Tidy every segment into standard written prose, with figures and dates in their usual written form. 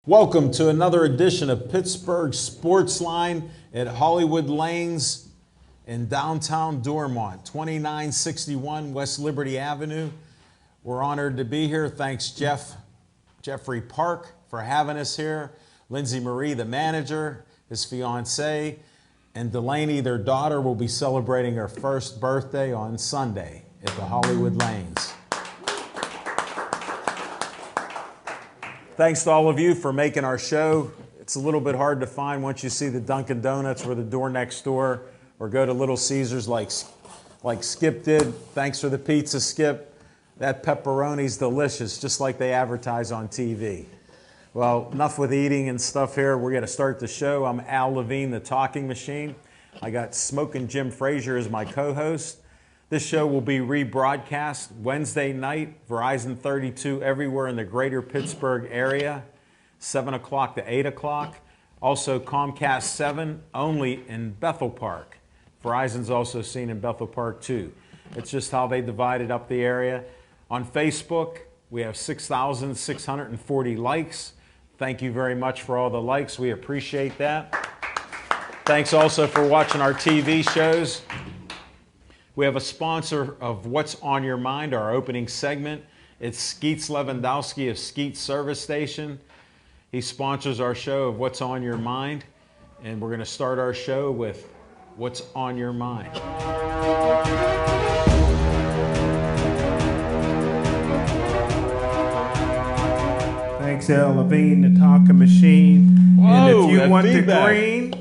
Welcome to another edition of Pittsburgh Sportsline at Hollywood Lanes in downtown Dormont, 2961 West Liberty Avenue. We're honored to be here. Thanks, Jeffrey Park, for having us here. Lindsay Marie, the manager, his fiancée, and Delaney, their daughter, will be celebrating her first birthday on Sunday at the Hollywood Lanes. Thanks to all of you for making our show. It's a little bit hard to find once you see the Dunkin' Donuts or the door next door, or go to Little Caesars like Skip did. Thanks for the pizza, Skip. That pepperoni's delicious, just like they advertise on TV. Well, enough with eating and stuff here. We're going to start the show. I'm Al Levine, the talking machine. I got Smokin' Jim Frazier as my co-host. This show will be rebroadcast Wednesday night, Verizon 32 everywhere in the greater Pittsburgh area, 7 o'clock to 8 o'clock. Also Comcast 7 only in Bethel Park. Verizon's also seen in Bethel Park too. It's just how they divided up the area. On Facebook, we have 6,640 likes. Thank you very much for all the likes. We appreciate that. Thanks also for watching our TV shows. We have a sponsor of What's on Your Mind, our opening segment. It's Skeets Lewandowski of Skeets Service Station. He sponsors our show of What's on Your Mind. And we're going to start our show with What's on Your Mind. Thanks, Al Levine, the talking machine. Whoa, and if you want feedback. the green,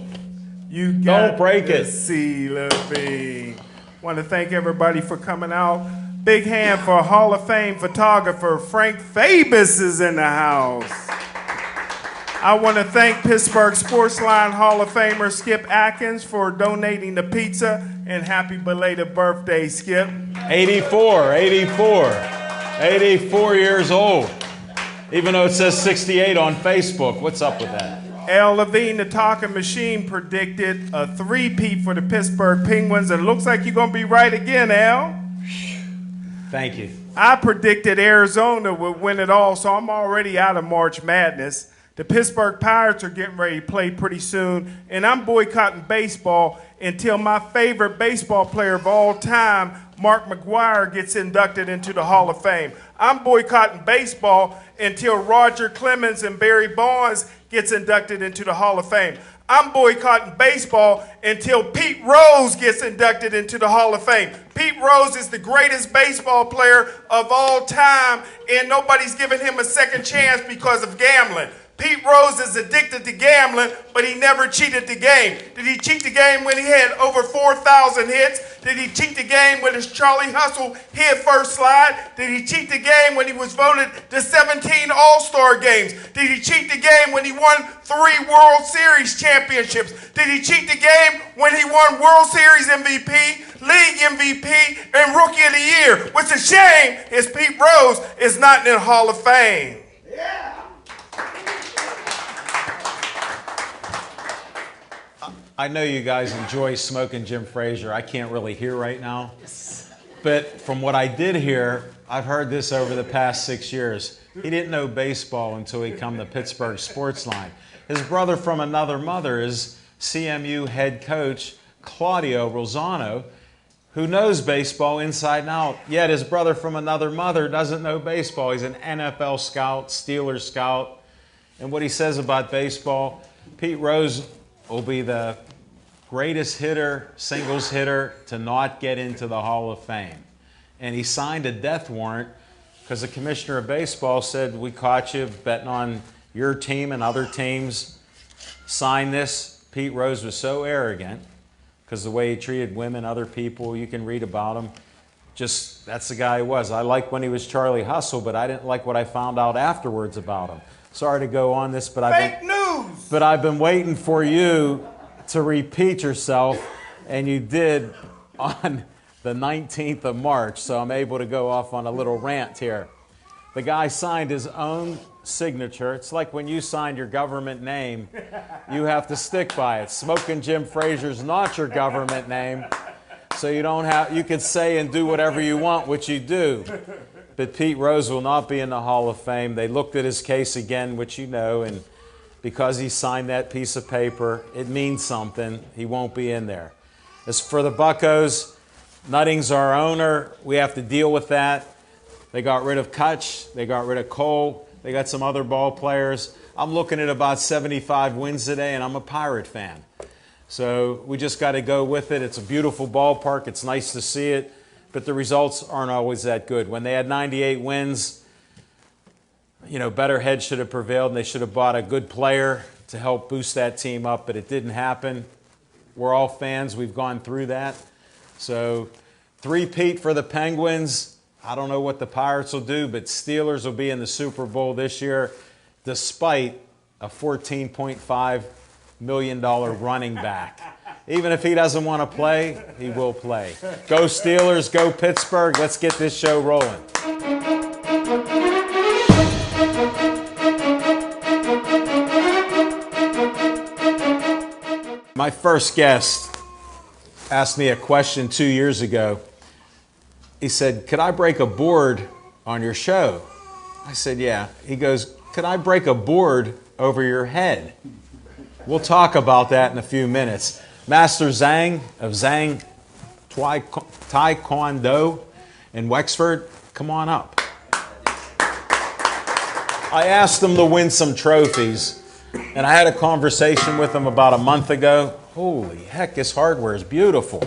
you got Don't break to it. see Levine. Want to thank everybody for coming out. Big hand for Hall of Fame photographer Frank Fabus is in the house. I want to thank Pittsburgh Sportsline Hall of Famer Skip Atkins for donating the pizza, and happy belated birthday, Skip. 84 years old. Even though it says 68 on Facebook. What's up with that? Al Levine, the talking machine, predicted a three-peat for the Pittsburgh Penguins, and it looks like you're going to be right again, Al. Thank you. I predicted Arizona would win it all, so I'm already out of March Madness. The Pittsburgh Pirates are getting ready to play pretty soon, and I'm boycotting baseball until my favorite baseball player of all time, Mark McGwire, gets inducted into the Hall of Fame. I'm boycotting baseball until Roger Clemens and Barry Bonds gets inducted into the Hall of Fame. I'm boycotting baseball until Pete Rose gets inducted into the Hall of Fame. Pete Rose is the greatest baseball player of all time, and nobody's giving him a second chance because of gambling. Pete Rose is addicted to gambling, but he never cheated the game. Did he cheat the game when he had over 4,000 hits? Did he cheat the game when his Charlie Hustle hit first slide? Did he cheat the game when he was voted to 17 All-Star games? Did he cheat the game when he won 3 World Series championships? Did he cheat the game when he won World Series MVP, League MVP, and Rookie of the Year? What's a shame is Pete Rose is not in the Hall of Fame. Yeah. I know you guys enjoy Smokin' Jim Frazier. I can't really hear right now. But from what I did hear, I've heard this over the past 6 years. He didn't know baseball until he come to Pittsburgh Sportsline. His brother from another mother is CMU head coach Claudio Rosano, who knows baseball inside and out. Yet his brother from another mother doesn't know baseball. He's an NFL scout, Steelers scout. And what he says about baseball, Pete Rose will be the greatest hitter, singles hitter, to not get into the Hall of Fame. And he signed a death warrant because the commissioner of baseball said, we caught you betting on your team and other teams. Sign this. Pete Rose was so arrogant because the way he treated women, other people, you can read about him. Just, that's the guy he was. I liked when he was Charlie Hustle, but I didn't like what I found out afterwards about him. Sorry to go on this, but Fake news! But I've been waiting for you to repeat yourself, and you did on the 19th of March, so I'm able to go off on a little rant here. The guy signed his own signature. It's like when you signed your government name, you have to stick by it. Smokin' Jim Frazier's not your government name, so you don't have. You can say and do whatever you want, which you do. But Pete Rose will not be in the Hall of Fame. They looked at his case again, which you know, and because he signed that piece of paper, it means something. He won't be in there. As for the Buccos, Nutting's our owner. We have to deal with that. They got rid of Kutch. They got rid of Cole. They got some other ball players. I'm looking at about 75 wins today, and I'm a Pirate fan. So we just got to go with it. It's a beautiful ballpark. It's nice to see it, but the results aren't always that good. When they had 98 wins, you know, better heads should have prevailed, and they should have bought a good player to help boost that team up, but it didn't happen. We're all fans. We've gone through that. So three-peat for the Penguins. I don't know what the Pirates will do, but Steelers will be in the Super Bowl this year despite a $14.5 million running back. Even if he doesn't want to play, he will play. Go Steelers, go Pittsburgh. Let's get this show rolling. My first guest asked me a question 2 years ago. He said, "Could I break a board on your show?" I said, "Yeah." He goes, "Could I break a board over your head?" We'll talk about that in a few minutes. Master Zhang of Zhang Taekwondo in Wexford, come on up. I asked him to win some trophies, and I had a conversation with him about a month ago. Holy heck, this hardware is beautiful.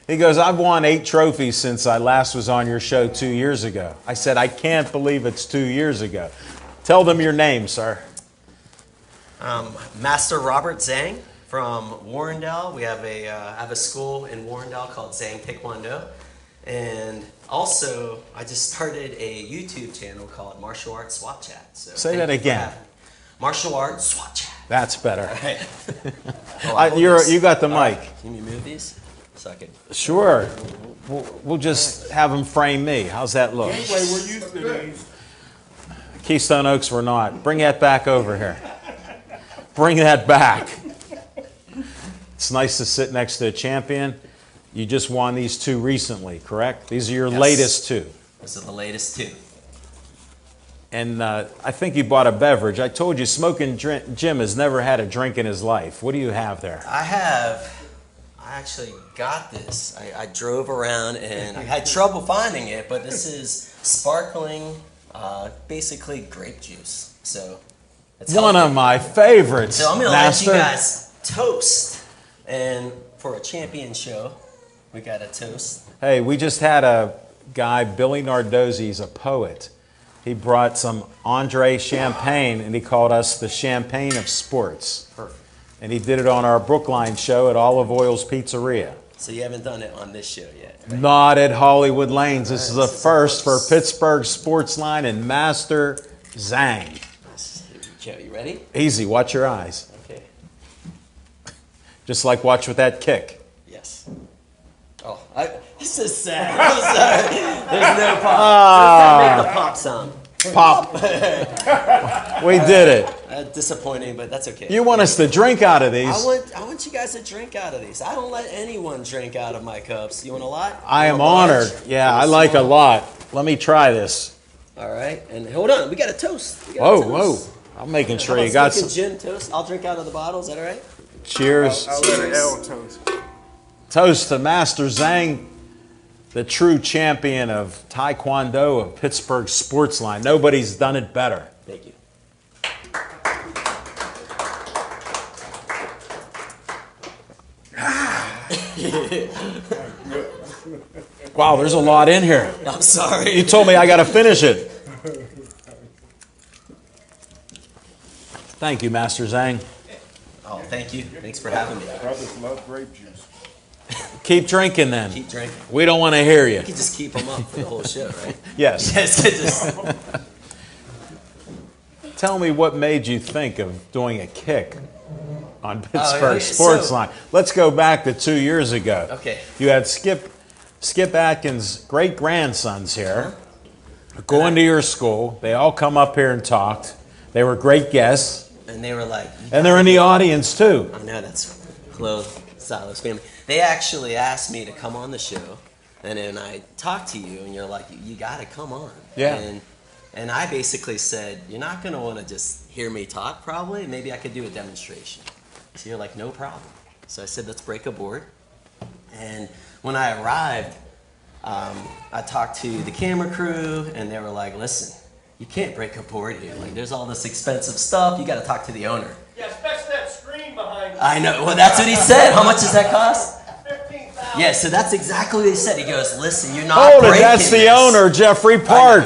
He goes, "I've won 8 trophies since I last was on your show 2 years ago." I said, "I can't believe it's 2 years ago." Tell them your name, sir. Master Robert Zhang from Warrendale. We have a school in Warrendale called Zhang Taekwondo. And also, I just started a YouTube channel called Martial Arts Swap Chat. So Say that again. Martial Arts Swap Chat. That's better. Right. You got the mic. Can you move these? So I can. Sure. We'll just have them frame me. How's that look? Anyway, we're used to these. Keystone Oaks were not. Bring that back over here. Bring that back. It's nice to sit next to a champion. You just won these 2 recently, correct? These are your latest 2. These are the latest 2. And I think you bought a beverage. I told you, Smoking Jim has never had a drink in his life. What do you have there? I actually got this. I drove around and I had trouble finding it, but this is sparkling, basically grape juice. So it's one healthy. of my favorites. So I'm going to let Master. you guys toast. And for a champion show, we got a toast. Hey, we just had a guy, Billy Nardozzi, he's a poet. He brought some Andre champagne, and he called us the champagne of sports. Perfect. And he did it on our Brookline show at Olive Oil's Pizzeria. So you haven't done it on this show yet, right? Not at Hollywood Lanes. This is a first for Pittsburgh Sportsline and Master Zhang. Joe, you ready? Easy, watch your eyes. Okay. Just like watch with that kick. Yes. Oh, this is sad. I'm sorry. There's no pop. Make the pop sound. Pop. We did it. Disappointing, but that's okay. You want us to drink out of these? I want you guys to drink out of these. I don't let anyone drink out of my cups. You want a lot? I am You want honored. large? Yeah, You I want like a small? lot. Let me try this. All right, and hold on. We got a toast. We got a Whoa, toast. whoa. I'm making How sure about you got smoking some. gin toast? I'll drink out of the bottle. Is that all right? Cheers. I'll let an L toast. Toast to Master Zhang, the true champion of Taekwondo of Pittsburgh Sportsline. Nobody's done it better. Thank you. Wow, there's a lot in here. I'm sorry. You told me I got to finish it. Thank you, Master Zhang. Oh, thank you. Thanks for having me. Brothers love grape juice. Keep drinking then. Keep drinking. We don't want to hear you. You can just keep them up for the whole show, right? Yes. Yes. Just, Tell me what made you think of doing a kick on Pittsburgh so- Sportsline. Let's go back to 2 years ago. Okay. You had Skip Atkins' great-grandsons here going to your school. They all come up here and talked. They were great guests. and they were like, And they're in the audience, too. I know, that's hello, Silas family. They actually asked me to come on the show, and then I talked to you, and you're like, you got to come on. Yeah. And And I basically said, you're not going to want to just hear me talk probably. Maybe I could do a demonstration. So you're like, no problem. So I said, let's break a board. And when I arrived, I talked to the camera crew, and they were like, listen, you can't break a board here. Like, there's all this expensive stuff. You got to talk to the owner. Yeah, especially that screen behind you. I know. Well, that's what he said. How much does that cost? $15,000. Yeah, so that's exactly what he said. He goes, listen, you're not breaking That's the this. owner, Jeffrey Park.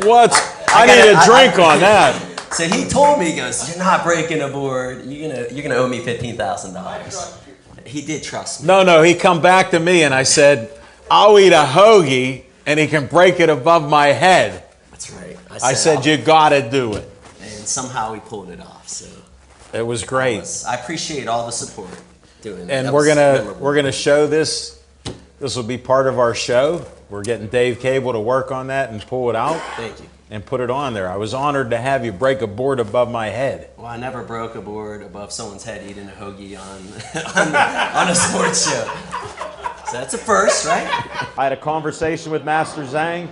What? I need a drink on that. So he told me, he goes, you're not breaking a board. You're gonna owe me $15,000. He did trust me. No, he come back to me and I said, I'll eat a hoagie and he can break it above my head. That's right. I said you got to do it. And somehow we pulled it off. So it was great. I appreciate all the support doing it. And That we're was gonna memorable. show this. This will be part of our show. We're getting Dave Cable to work on that and pull it out. Thank you. And put it on there. I was honored to have you break a board above my head. Well, I never broke a board above someone's head eating a hoagie on a sports show. So that's a first, right? I had a conversation with Master Zhang.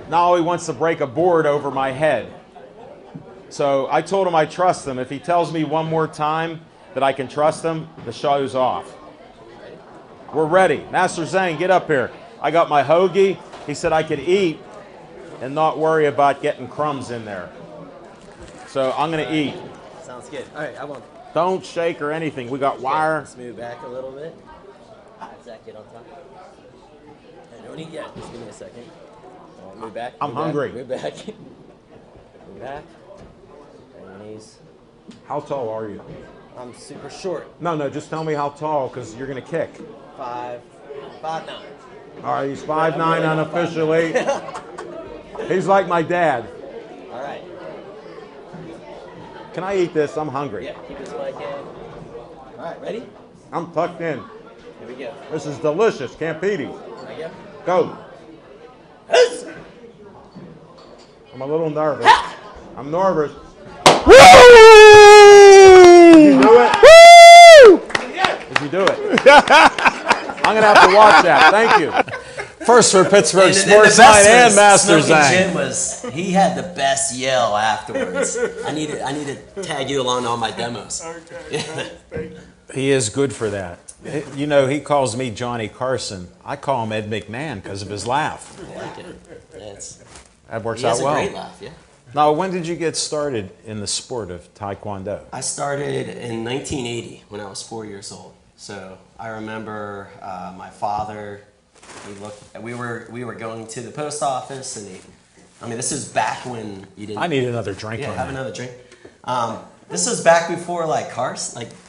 Now he wants to break a board over my head. So I told him I trust him. If he tells me one more time that I can trust him, the show's off. We're ready. Master Zhang, get up here. I got my hoagie. He said I could eat and not worry about getting crumbs in there. So I'm going to eat. Sounds good. All right, I won't. Don't shake or anything. We got wire. Let's move back a little bit. Does that get on top? I don't eat yet. Just give me a second. Move back. I'm hungry. Move back. Move back. And knees. How tall are you? I'm super short. No, just tell me how tall because you're going to kick. 5'9". All right, he's 5'9" unofficially. He's like my dad. All right. Can I eat this? I'm hungry. Yeah, keep this mic in. All right, ready? I'm tucked in. Here we go. This is delicious. Campiti. There you Go. go. I'm a little nervous. I'm nervous. Woo! Did you do it? Did you do it? I'm going to have to watch that. Thank you. First for Pittsburgh Sportsline and Master Zhang. Jim was, he had the best yell afterwards. I need to tag you along to all my demos. Okay. He is good for that. You know, he calls me Johnny Carson. I call him Ed McMahon because of his laugh. I like it. That works He has out a well. great laugh, yeah. Now, when did you get started in the sport of Taekwondo? I started in 1980 when I was 4 years old. So I remember my father. We were going to the post office, and this is back when you didn't. I need another drink. Yeah, on have that. another drink. This was back before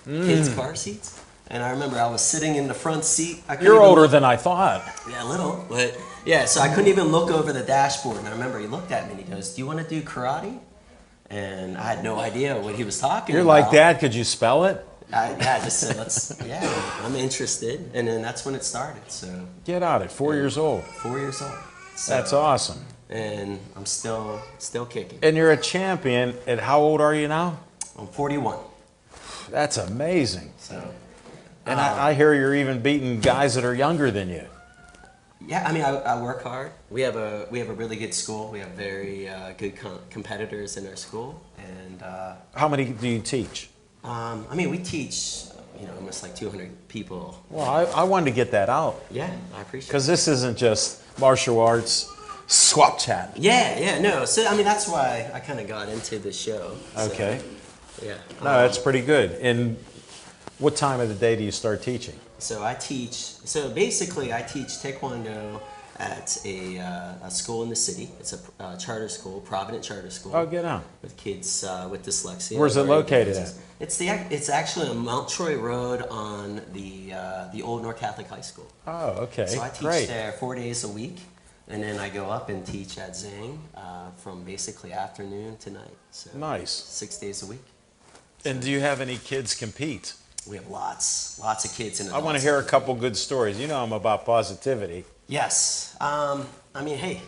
kids' car seats. And I remember I was sitting in the front seat. You're older than I thought. Yeah, a little, but yeah. So I couldn't even look over the dashboard. And I remember he looked at me and he goes, "Do you want to do karate?" And I had no idea what he was talking You're about. like, Dad, could you spell it? I just said, I'm interested. And then that's when it started. So Get out at 4 years old. 4 years old. So, That's awesome. And I'm still kicking. And you're a champion. At how old are you now? I'm 41. That's amazing. So. And I hear you're even beating guys that are younger than you. Yeah, I work hard. We have a really good school. We have very good competitors in our school. And How many do you teach? we teach almost like 200 people. Well, I wanted to get that out. Yeah, I appreciate it. Because this isn't just martial arts swap chat. No. So that's why I kind of got into the show. So, Okay. Yeah. No, that's pretty good. And what time of the day do you start teaching? So I teach. So basically, I teach Taekwondo at a school in the city. It's a charter school, Provident Charter School. Oh, get out. With kids with dyslexia. Where's it located at? It's actually on Mount Troy Road on the old North Catholic High School. Oh, okay. So I teach Great. there 4 days a week, and then I go up and teach at Zhang from basically afternoon to night. So Nice. 6 days a week. And do you have any kids compete? We have lots of kids in it. I want to hear a couple good stories. You know I'm about positivity. Yes. Hey,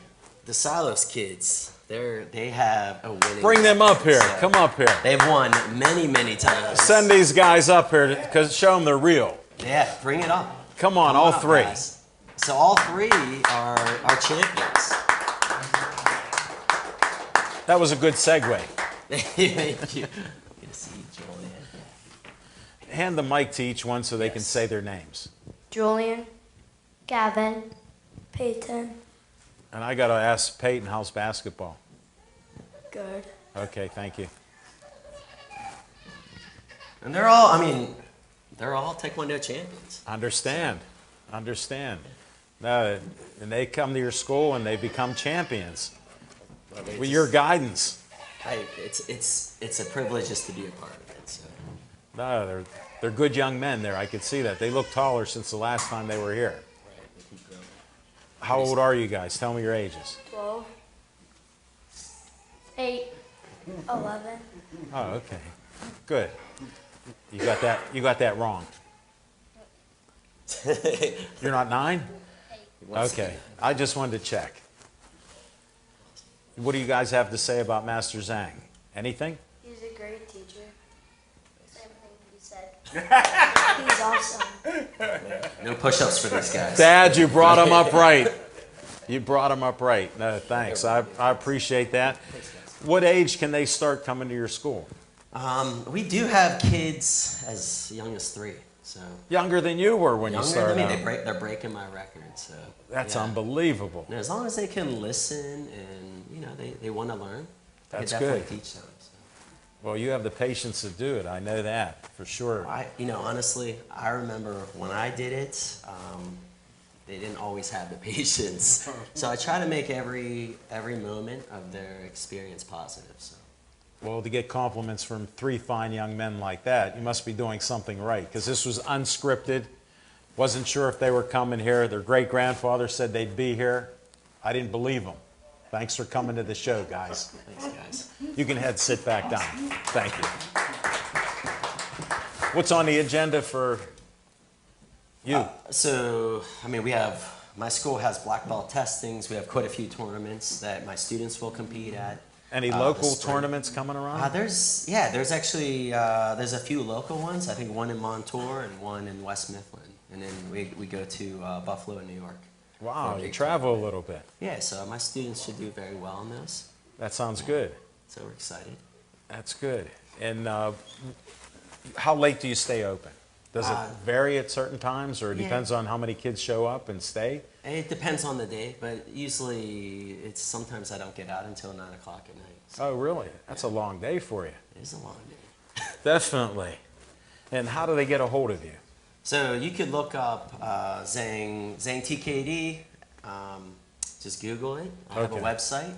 the Silos kids, they have a winning. Bring them up here. So Come up here. They've won many times. Send these guys up here because show them they're real. Yeah, bring it on. Come on, Come all on up, three. guys. So all three are champions. That was a good segue. Thank you. Good to see you, Julian. Hand the mic to each one so they can say their names. Julian, Gavin, Peyton. And I got to ask Peyton, how's basketball? Good. Okay, thank you. And they're all Taekwondo champions. Understand. No, and they come to your school and they become champions with your guidance. It's a privilege just to be a part of it. So. No, they're good young men there. I could see that. They look taller since the last time they were here. Right, they keep growing. How old are you guys? Tell me your ages. 12. 8. 11. Oh, okay. Good. You got that wrong. You're not 9? Okay. I just wanted to check. What do you guys have to say about Master Zhang? Anything? He's a great teacher. Same thing you said. He's awesome. No push-ups for these guys. Dad, you brought him up right. You brought him up right. No, thanks. I appreciate that. What age can they start coming to your school? We do have kids as young as 3. So Younger than you were when you started than me. out. They're breaking my record. So That's yeah. unbelievable. And as long as they can listen and they want to learn, I That's can definitely good. teach them. So. Well, you have the patience to do it. I know that for sure. Honestly, I remember when I did it, they didn't always have the patience. So I try to make every moment of their experience positive. So. Well, to get compliments from 3 fine young men like that, you must be doing something right, because this was unscripted. Wasn't sure if they were coming here. Their great-grandfather said they'd be here. I didn't believe them. Thanks for coming to the show, guys. Thanks, guys. You can sit back down. Thank you. What's on the agenda for you? My school has black belt testings. We have quite a few tournaments that my students will compete at. Any local tournaments coming around? There's actually there's a few local ones. I think one in Montour and one in West Mifflin, and then we go to Buffalo and New York. Wow, you travel a little bit. Yeah, so my students should do very well in those. That sounds good. So we're excited. That's good. And how late do you stay open? Does it vary at certain times, or it depends on how many kids show up and stay? It depends on the day, but usually sometimes I don't get out until 9 o'clock at night. So Oh, really? That's a long day for you. it is a long day. Definitely. And how do they get a hold of you? So you could look up Zhang TKD. Just Google it. I have a Okay. website,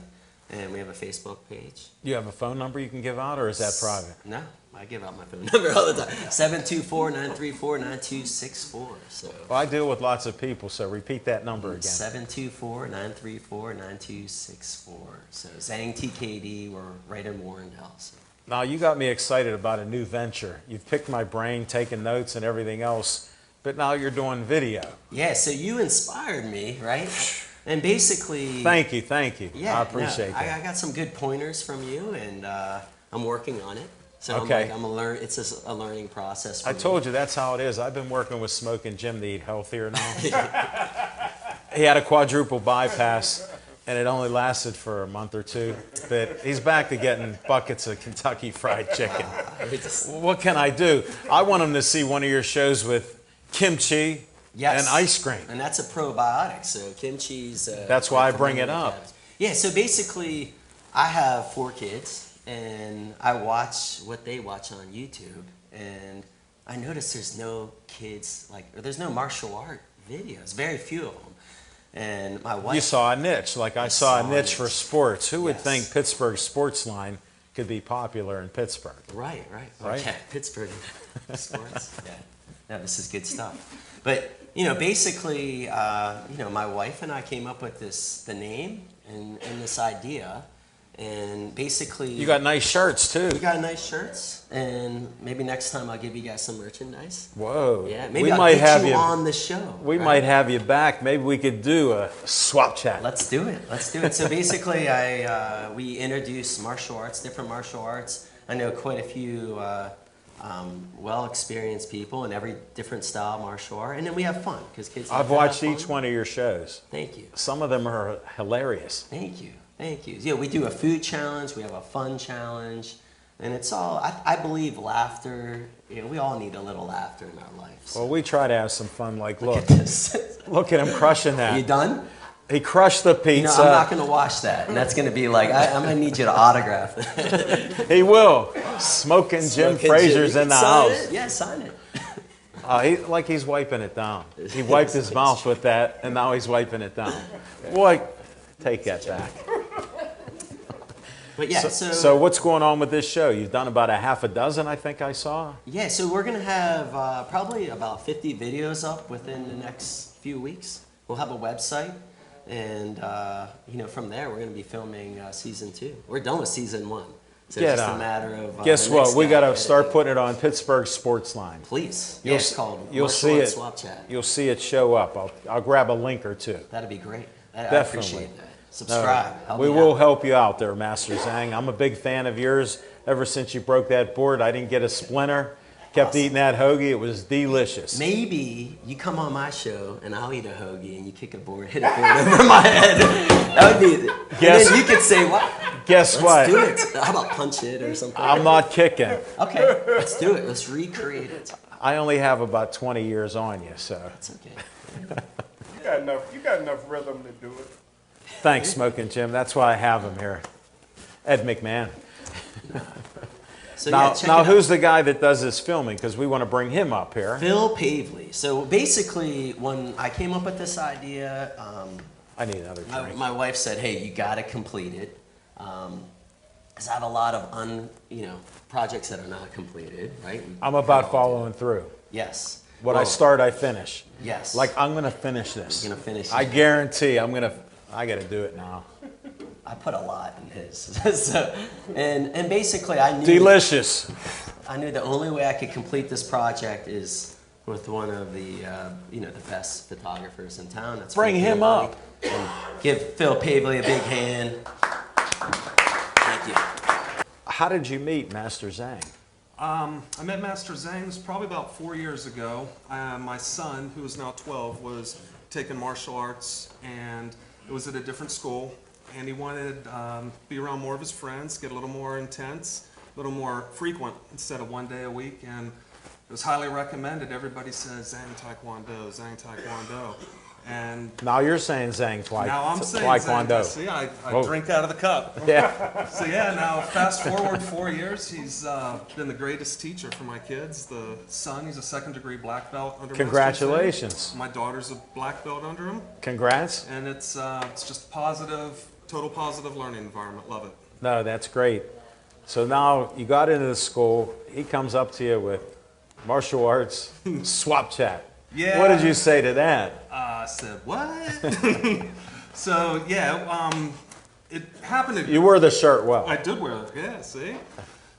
and we have a Facebook page. You have a phone number you can give out, or is that private? No, I give out my phone number all the time. 724-934-9264. So Well, I deal with lots of people, so repeat that number again. 724-934-9264. So Zhang TKD, we're right in Warrendale. So. Now, you got me excited about a new venture. You've picked my brain, taken notes and everything else, but now you're doing video. Yeah, so you inspired me, right? And basically... Thank you. Yeah, I appreciate that. I got some good pointers from you, and I'm working on it. So Okay. I'm it's just a learning process for I me. told you that's how it is. I've been working with Smoke and Jim to eat healthier now. He had a quadruple bypass, and it only lasted for a month or 2. But he's back to getting buckets of Kentucky Fried Chicken. What can I do? I want him to see one of your shows with kimchi and ice cream. And that's a probiotic, so kimchi's... That's why I bring it up. Yeah, so basically, I have 4 kids, and I watch what they watch on YouTube, and I notice there's no kids, there's no martial art videos, very few of them. And my wife... You saw a niche, like I saw a saw a niche for niche. sports. Who would Yes. think Pittsburgh Sportsline could be popular in Pittsburgh? Right. Right? Yeah, Pittsburgh sports. Yeah. No, this is good stuff. But, basically, my wife and I came up with the name and this idea. And basically... You got nice shirts, too. We got nice shirts. And maybe next time I'll give you guys some merchandise. Whoa. Yeah, maybe we I'll might get have you on the show. We right? might have you back. Maybe we could do a swap chat. Let's do it. So basically, we introduce martial arts, different martial arts. I know quite a few well-experienced people in every different style of martial art, and then we have fun because kids. I've watched each one of your shows. Thank you. Some of them are hilarious. Thank you. Thank you. Yeah, we do a food challenge. We have a fun challenge. And it's all, I believe laughter, we all need a little laughter in our life. So. Well, we try to have some fun. Like, look, Look at this. look at him crushing that. Are you done? He crushed the pizza. I'm not going to wash that. And that's going to be like, I'm going to need you to autograph that. He will. Smoking Jim Frazier's in the house. It? Yeah, sign it. He's wiping it down. He wiped his mouth with that, and now he's wiping it down. Boy, take that back. But yeah, so what's going on with this show? You've done about a half a dozen, I think I saw. Yeah, so we're going to have probably about 50 videos up within the next few weeks. We'll have a website, and from there we're going to be filming season 2. We're done with season 1. So it's just a matter of guess what? We got to start putting it on Pittsburgh Sportsline. Please. You'll, it's called you'll see it. Swap Chat. You'll see it show up. I'll grab a link or two. That'd be great. I Definitely. appreciate that. Subscribe. We will help you out there, Master Zhang. I'm a big fan of yours. Ever since you broke that board, I didn't get a splinter. Kept eating that hoagie. It was delicious. Maybe you come on my show and I'll eat a hoagie and you kick a board, hit a board over my head. That would be. And then you could say what? Guess what? Let's do it. How about punch it or something? I'm not kicking. Okay, let's do it. Let's recreate it. I only have about 20 years on you, so. That's okay. You got enough rhythm to do it. Thanks, Smoking Jim. That's why I have him here. Ed McMahon. So now who's the guy that does this filming? Because we want to bring him up here. Phil Pavley. So basically, when I came up with this idea, I need another drink. my wife said, "Hey, you got to complete it," because I have a lot of projects that are not completed. Right? I'm about following through. Yes. What I start, I finish. Yes. Like, I'm going to finish this. You're going to finish it. I guarantee I got to do it now. I put a lot in his. So, and basically, I knew. Delicious. I knew the only way I could complete this project is with one of the the best photographers in town. That's Bring him up. And give Phil Pavley a big hand. Thank you. How did you meet Master Zhang? I met Master Zhang probably about 4 years ago. My son, who is now 12, was taking martial arts, and it was at a different school. And he wanted to be around more of his friends, get a little more intense, a little more frequent instead of 1 day a week. And it was highly recommended. Everybody says Zhang Taekwondo, Zhang Taekwondo. And now you're saying Zhang now I'm saying Taekwondo. Zhang. See, I drink out of the cup. Yeah. So yeah, now fast forward 4 years, he's been the greatest teacher for my kids. The son, he's a second-degree black belt under Congratulations. Master Zhang. My daughter's a black belt under him. Congrats. And it's just positive, total positive learning environment. Love it. No, that's great. So now you got into the school. He comes up to you with martial arts swap chat. Yeah. What did you say to that? I said, what? So, yeah, it happened to... You wore the shirt well. I did wear it, yeah, see?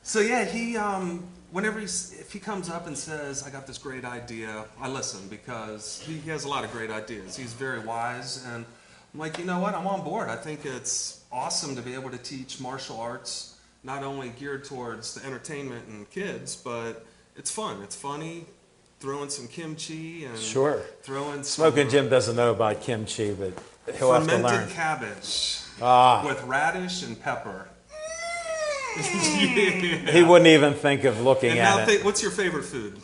So, yeah, he, if he comes up and says, I got this great idea, I listen because he has a lot of great ideas. He's very wise, and I'm like, you know what, I'm on board. I think it's awesome to be able to teach martial arts, not only geared towards the entertainment and kids, but it's fun, it's funny. Throw in some kimchi and throw in some Smoking Jim doesn't know about kimchi, but he'll have to learn. fermented cabbage with radish and pepper. Yeah. He wouldn't even think of looking And at now it. what's your favorite food?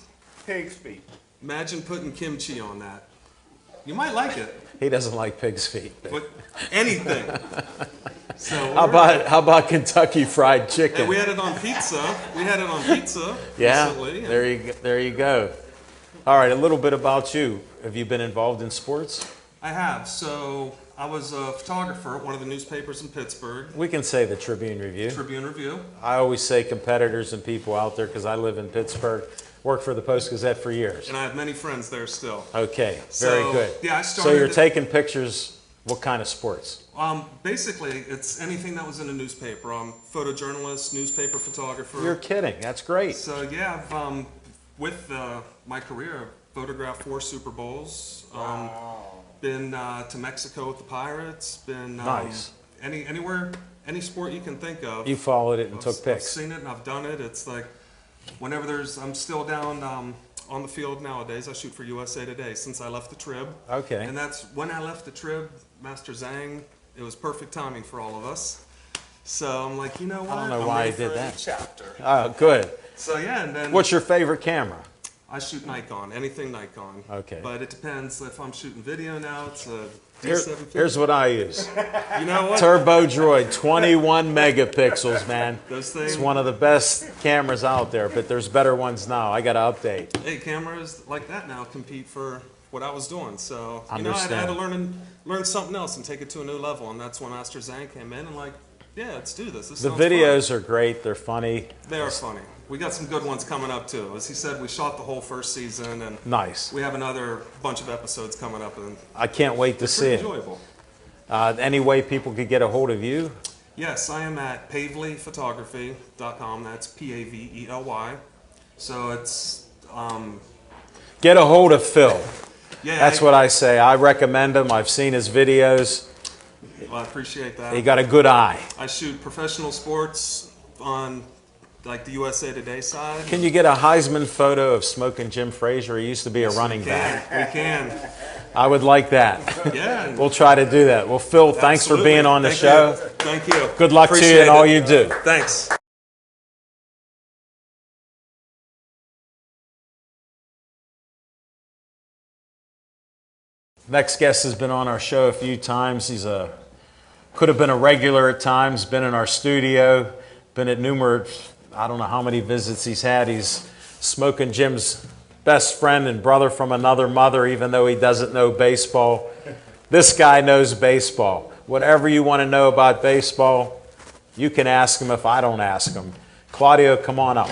Pig's feet. Imagine putting kimchi on that. You might like it. He doesn't like pig's feet. But anything. So How about Kentucky Fried Chicken? and we had it on pizza. We had it on pizza Yeah, recently. there you go. All right, a little bit about you. Have you been involved in sports? I have. So I was a photographer at one of the newspapers in Pittsburgh, We can say the Tribune Review. Tribune Review. I always say competitors and people out there because I live in Pittsburgh, worked for the Post-Gazette for years. And I have many friends there still. Okay, very So, good. yeah, I So started you're it- taking pictures, what kind of sports? Basically, it's anything that was in a newspaper. I'm photojournalist, newspaper photographer. You're kidding, that's great. So yeah, I've, with my career, I've photographed 4 Super Bowls. Been to Mexico with the Pirates. Been Nice. Anywhere, any sport you can think of. You followed it and I've took pics. seen it and I've done it. It's like whenever I'm still down on the field nowadays. I shoot for USA Today since I left the Trib. Okay. And that's when I left the Trib. Master Zhang it was perfect timing for all of us. So I'm like, you know what? I don't know I'm why ready he did for a new that. chapter. Oh, good. So yeah, and then What's your favorite camera? I shoot Nikon, anything Nikon. Okay. But it depends. If I'm shooting video now, it's a Here- D750. here's what I use. You know what? Turbo Droid, 21 megapixels, man. Those things. It's one of the best cameras out there, but there's better ones now. I got to update. Hey, cameras like that now compete for what I was doing. So I had Understand. to learn something else and take it to a new level. And that's when Master Zhang came in and like, yeah, let's do this. This The sounds fun. videos are great. They're funny. They are funny. We got some good ones coming up too. As he said, we shot the whole first season, and Nice. we have another bunch of episodes coming up, and I can't wait to it's see pretty it. enjoyable. Any way people could get a hold of you? Yes, I am at pavelyphotography.com. That's Pavely. So it's Get a hold of Phil. yeah. That's what I say. I recommend him. I've seen his videos. Well, I appreciate that. He got a good eye. I shoot professional sports on like the USA Today side. Can you get a Heisman photo of Smoking Jim Frazier? He used to be a running back. We can. I would like that. Yeah. We'll try to do that. Well, Phil, thanks for Absolutely. being on the Thank show. you. Thank you. Good luck to you Appreciate in all it. you do. Thanks. Next guest has been on our show a few times. Could have been a regular at times, been in our studio, been at numerous, I don't know how many visits he's had. He's Smoking Jim's best friend and brother from another mother, even though he doesn't know baseball. This guy knows baseball. Whatever you want to know about baseball, you can ask him if I don't ask him. Claudio, come on up.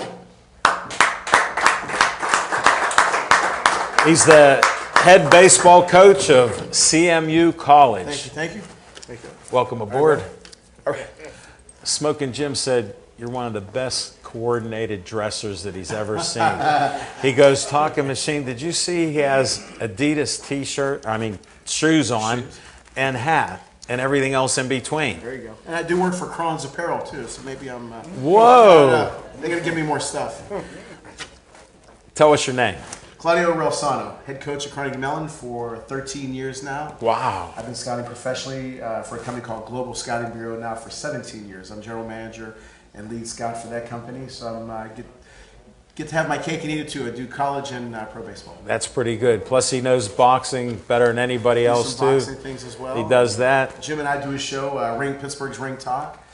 He's the head baseball coach of CMU College. Thank you. Welcome aboard. Smoking Jim said you're one of the best coordinated dressers that he's ever seen. He goes, talking machine, did you see he has Adidas shoes on and hat and everything else in between? There you go. And I do work for Cron's Apparel too, so maybe I'm. Whoa. They're gonna give me more stuff. Tell us your name. Claudio Relsano, head coach at Carnegie Mellon for 13 years now. Wow. I've been scouting professionally for a company called Global Scouting Bureau now for 17 years. I'm general manager and lead scout for that company, so I get to have my cake and eat it too. I do college and pro baseball. That's pretty good. Plus he knows boxing better than anybody else Some too. boxing things as well. He does that. Jim and I do a show, Pittsburgh's Ring Talk.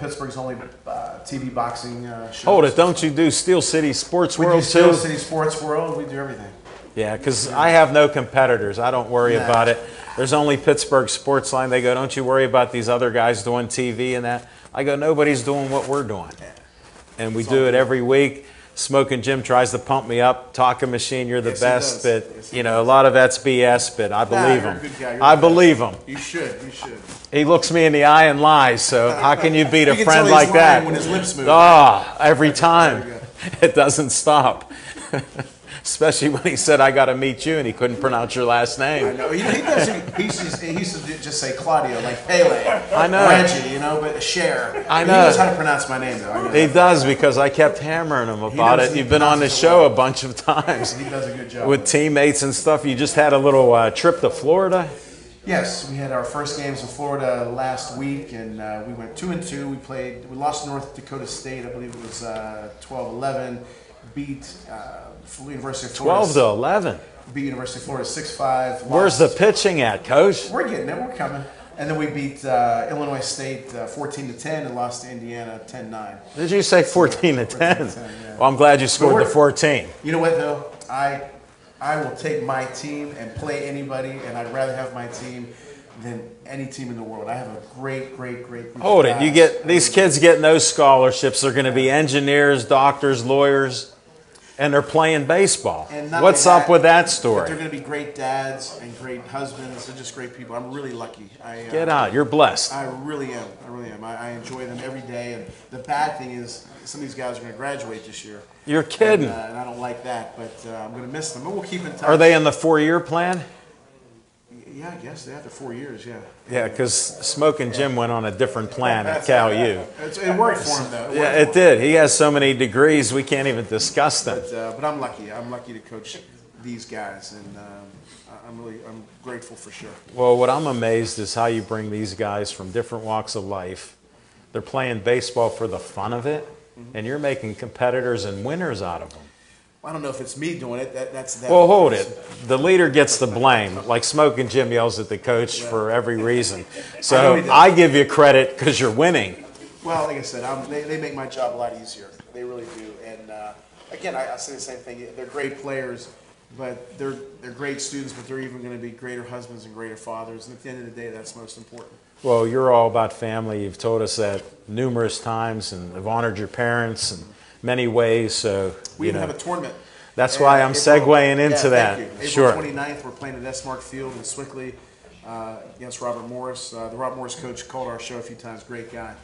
Pittsburgh's only TV boxing show. Hold it, don't you do Steel City Sports We World do Steel too? City Sports World. We do everything. Yeah, because I have no competitors. I don't worry about it. There's only Pittsburgh Sportsline. They go, don't you worry about these other guys doing TV and that. I go, nobody's doing what we're doing. And we do it every week. Smoking Jim tries to pump me up. Talking machine, you're the Yes, he best. does. But, Yes, he you know, a lot of that's BS, but I believe you're a him. good guy. You're I the best. believe him. You should. He looks me in the eye and lies, so how can you beat a You can friend tell like he's that? lying when his lips move. Every time. It doesn't stop. Especially when he said, I got to meet you, and he couldn't pronounce your last name. No, he doesn't. He used to just say Claudio, like Pele. I know. Reggie, but Cher. I He know. knows how to pronounce my name, though. I know He that. does, because I kept hammering him about knows it. he You've been on the pronounces it show well. a bunch of times He does a good job. with teammates and stuff. You just had a little trip to Florida. Yes, we had our first games in Florida last week, and we went 2-2. We lost North Dakota State, I believe it was 12-11. Beat University of Florida. 12 to 11. Beat University of Florida 6-5. Where's the pitching at, Coach? We're getting it. We're coming. And then we beat Illinois State 14-10 and lost to Indiana 10-9. Did you say 14 to 10? 14 to 10, yeah. Well, I'm glad you scored the 14. You know what, though? I will take my team and play anybody, and I'd rather have my team than any team in the world. I have a great group Hold of it. You guys. get these kids getting those scholarships. They're going to be engineers, doctors, lawyers, and they're playing baseball. And not What's only up with that but story? they're going to be great dads and great husbands. They're just great people. I'm really lucky. Get out. You're blessed. I really am. I enjoy them every day. And the bad thing is some of these guys are going to graduate this year. You're kidding. And I don't like that, but I'm going to miss them. But we'll keep in touch. Are they in the 4-year plan? Yeah, I guess they have the 4 years, yeah. Yeah, because Smoking Jim went on a different plan at Cal U. It worked for him, though. Yeah, it did. He has so many degrees, we can't even discuss them. But I'm lucky. I'm lucky to coach these guys, and I'm grateful for sure. Well, what I'm amazed is how you bring these guys from different walks of life. They're playing baseball for the fun of it, and you're making competitors and winners out of them. I don't know if it's me doing it. That's that. Well, hold it. The leader gets the blame, like Smoking Jim yells at the coach for every reason. So I give you credit because you're winning. Well, like I said, they make my job a lot easier. They really do. And again, I say the same thing. They're great players, but they're great students. But they're even going to be greater husbands and greater fathers. And at the end of the day, that's most important. Well, you're all about family. You've told us that numerous times, and have honored your parents in many ways. So we even have a tournament. That's why I'm segueing into that. Thank you. Sure. April 29th, we're playing at S-Mark Field in Swickley against Robert Morris. The Robert Morris coach called our show a few times. Great guy,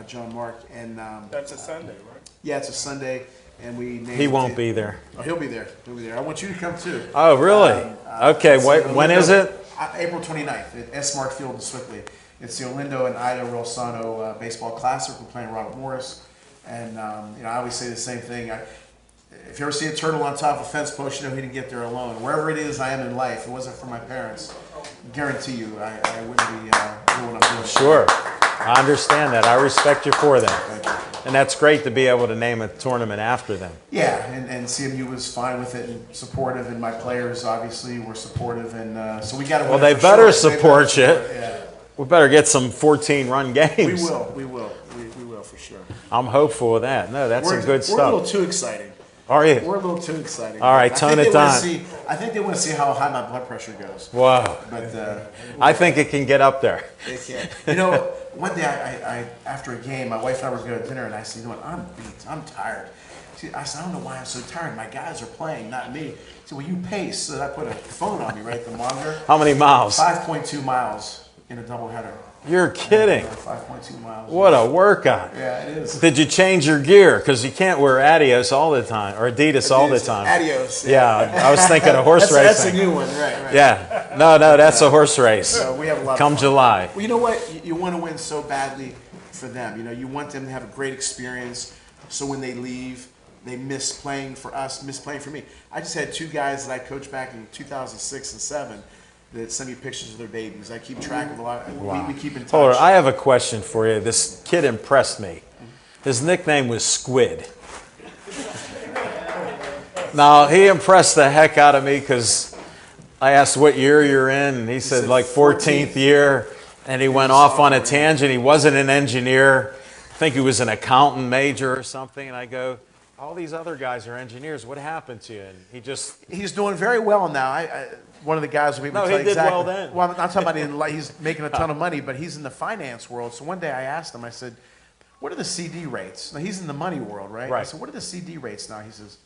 John Mark. And That's a Sunday, right? yeah, it's a Sunday, and we named He won't be there. Oh, he'll be there. He'll be there. I want you to come too. Oh, really? Okay. When is it? April 29th at S-Mark Field in Swickley. It's the Olindo and Ida Rosano Baseball Classic. We're playing Robert Morris, and I always say the same thing. If you ever see a turtle on top of a fence post, you know he didn't get there alone. Wherever it is I am in life, if it wasn't for my parents, I guarantee you I wouldn't be doing what I'm doing. Sure. I understand that. I respect you for that. And that's great to be able to name a tournament after them. Yeah, and CMU was fine with it and supportive, and my players obviously were supportive, and so we got to. Well, they better support you. Yeah. We better get some 14-run games. We will for sure. I'm hopeful of that. No, that's some good stuff. We're a little too exciting. Are you? We're a little too exciting. All right, tone it down. I think they want to see how high my blood pressure goes. Wow. But I think it can get up there. They can't. You know, one day I after a game, my wife and I were going to dinner, and I said, "You know what? I'm beat. I'm tired." I said, "I don't know why I'm so tired. My guys are playing, not me." She said, "Well, you pace." So I put a phone on me, right, the monitor. How many miles? 5.2 miles in a doubleheader. You're kidding. 5.2 miles. What a workout. Yeah, it is. Did you change your gear? Because you can't wear Adios all the time, or Adidas all the time. Adios. Yeah, I was thinking of horse racing. That's a new one, right. Yeah. No, that's a horse race. So we have a lot Come of fun. July. Well, you know what? You want to win so badly for them. You know, you want them to have a great experience, so when they leave, they miss playing for us, miss playing for me. I just had two guys that I coached back in 2006 and 7 that send me pictures of their babies. I keep track of a lot. Wow. We keep in touch. Hold on, I have a question for you. This kid impressed me. His nickname was Squid. Now, he impressed the heck out of me because I asked what year you're in, and he said like 14th year, and he went off on a tangent. He wasn't an engineer. I think he was an accountant major or something, and I go, all these other guys are engineers. What happened to you? And He's doing very well now. One of the guys will be able to tell he did exactly. well then. Well, I'm not talking about he's making a ton of money, but he's in the finance world. So one day I asked him, I said, "What are the CD rates?" Now he's in the money world, right? Right. I said, "What are the CD rates now?" He says,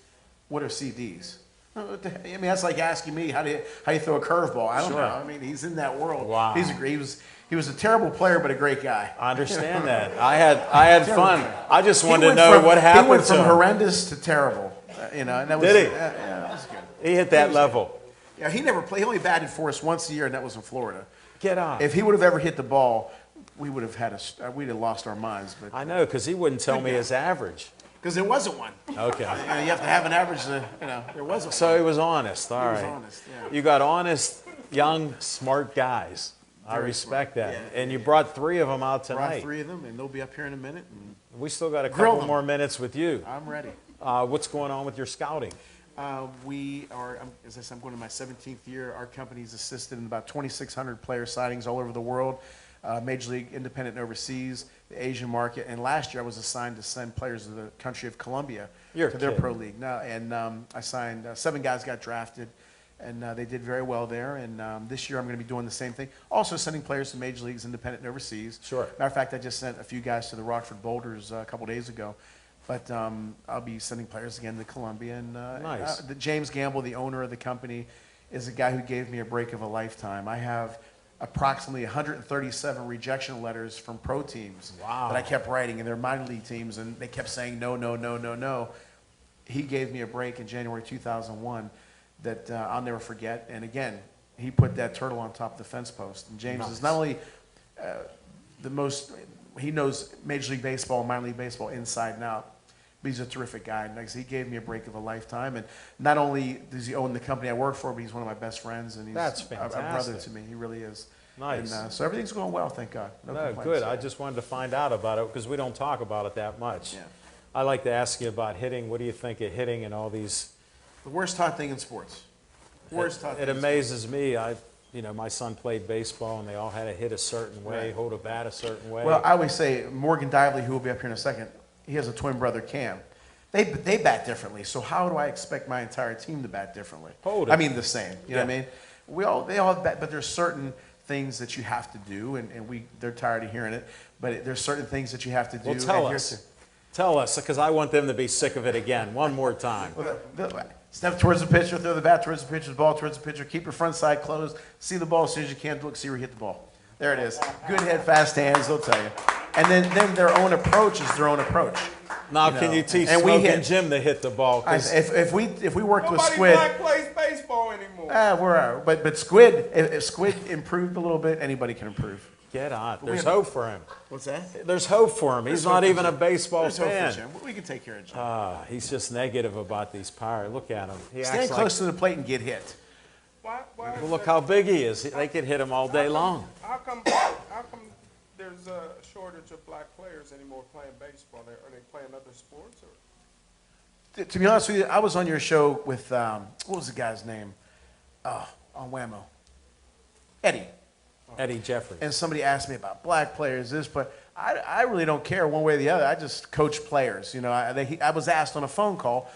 "What are CDs?" I mean, that's like asking me how do you throw a curveball. I don't know. I mean, he's in that world. Wow. He was a terrible player, but a great guy. I understand that. I had fun. I just wanted to know what happened He went to from him. horrendous to terrible. And that was, Did he? Yeah, that was good. He hit that level. Yeah, he never played. He only batted for us once a year, and that was in Florida. Get out. If he would have ever hit the ball, we would have we'd have lost our minds. But I know, because he wouldn't tell me his average. because there wasn't one. Okay. You have to have an average. There wasn't. So he was honest. All right. He was honest. Yeah. You got honest, young, smart guys. I Very respect smart. that. Yeah. And you brought 3 of them out Brought tonight. 3 of them, and they'll be up here in a minute. And We still got a Grill couple them. more minutes with you. I'm ready. What's going on with your scouting? We are, as I said, I'm going to my 17th year. Our company's assisted in about 2,600 player signings all over the world, Major League, independent, and overseas, the Asian market. And last year I was assigned to send players to the country of Colombia You're to their kidding. pro league. Now, and I signed 7 guys got drafted, and they did very well there. And this year I'm going to be doing the same thing. Also sending players to major leagues, independent, and overseas. Sure. Matter of fact, I just sent a few guys to the Rockford Boulders a couple days ago. But I'll be sending players again to Colombia. And Nice. James Gamble, the owner of the company, is a guy who gave me a break of a lifetime. I have approximately 137 rejection letters from pro teams Wow. that I kept writing, and they're minor league teams, and they kept saying no, no, no, no, no. He gave me a break in January 2001 that I'll never forget. And again, he put that turtle on top of the fence post. And James is not only the most, he knows Major League Baseball, minor league baseball inside and out. But he's a terrific guy. And like I said, he gave me a break of a lifetime. And not only does he own the company I work for, but he's one of my best friends. And he's That's a fantastic. brother to me. He really is. Nice. And, so everything's going well, thank God. No No, complaints. good. I just wanted to find out about it because we don't talk about it that much. Yeah. I like to ask you about hitting. What do you think of hitting and all these? The worst taught thing in sports. Worst taught thing It in amazes me. My son played baseball, and they all had to hit a certain way, Right. hold a bat a certain way. Well, I always say Morgan Dively, who will be up here in a second, he has a twin brother, Cam. They bat differently, so how do I expect my entire team to bat differently? Hold it. I mean the same. You know what I Yeah. mean? They all bat, but there's certain things that you have to do, and they're tired of hearing it. But there's certain things that you have to do. well, tell adhere us. to. Tell us, because I want them to be sick of it again. One more time. Step towards the pitcher, throw the bat towards the pitcher, the ball towards the pitcher. Keep your front side closed. See the ball as soon as you can. Look, see where you hit the ball. There it is. Good head, fast hands. They'll tell you. And then their own approach is their own approach. Now, You can know, you teach and we Smoke hit- and Jim to hit the ball? 'Cause If we worked with Nobody Squid, black plays baseball anymore. but Squid, if Squid improved a little bit, anybody can improve. get on. There's hope for him. What's that? There's hope for him. He's not even a baseball There's hope for fan. Jim. We can take care of Jim. He's just negative about these Pirates. Look at him. He Stand acts close to the plate and get hit. Why like, well, look how big he is. They could hit him all day long. How come there's a shortage of black players anymore playing baseball? Are they playing other sports? Or? To be honest with you, I was on your show with, what was the guy's name? On Whammo. Eddie. Eddie Jeffries. And somebody asked me about black players, this, but I really don't care one way or the other. I just coach players. You know, I was asked on a phone call,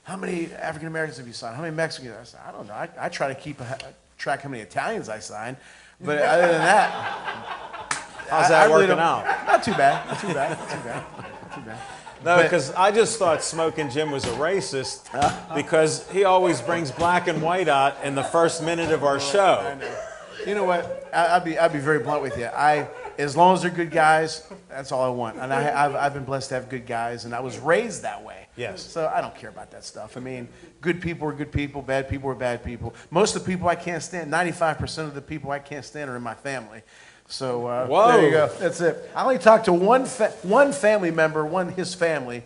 how many African Americans have you signed? How many Mexicans? I said, I don't know. I try to keep track how many Italians I sign. But other than that, How's that really working don't- out? Not too bad. Not too bad. Not too bad. Not too bad. No, But- because I just thought Smoking Jim was a racist because he always brings black and white out in the first minute of our show. You know what? I'll be very blunt with you. As long as they're good guys, that's all I want. And I've been blessed to have good guys, and I was raised that way. Yes. So I don't care about that stuff. I mean, good people are good people, bad people are bad people. Most of the people I can't stand, 95% of the people I can't stand are in my family. So Whoa. there you go. That's it. I only talked to one family member, his family,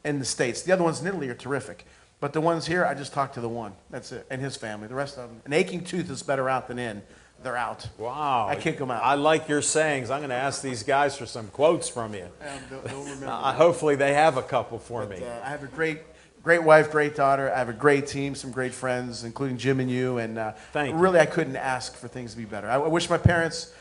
in the States. The other ones in Italy are terrific. But the ones here, I just talked to the one. That's it. And his family. The rest of them. An aching tooth is better out than in. They're out. Wow. I kick them out. I like your sayings. I'm going to ask these guys for some quotes from you. They'll remember. Hopefully they have a couple for me. I have a great wife, great daughter. I have a great team, some great friends, including Jim and you. And Thank you. really, I couldn't ask for things to be better. I wish my parents,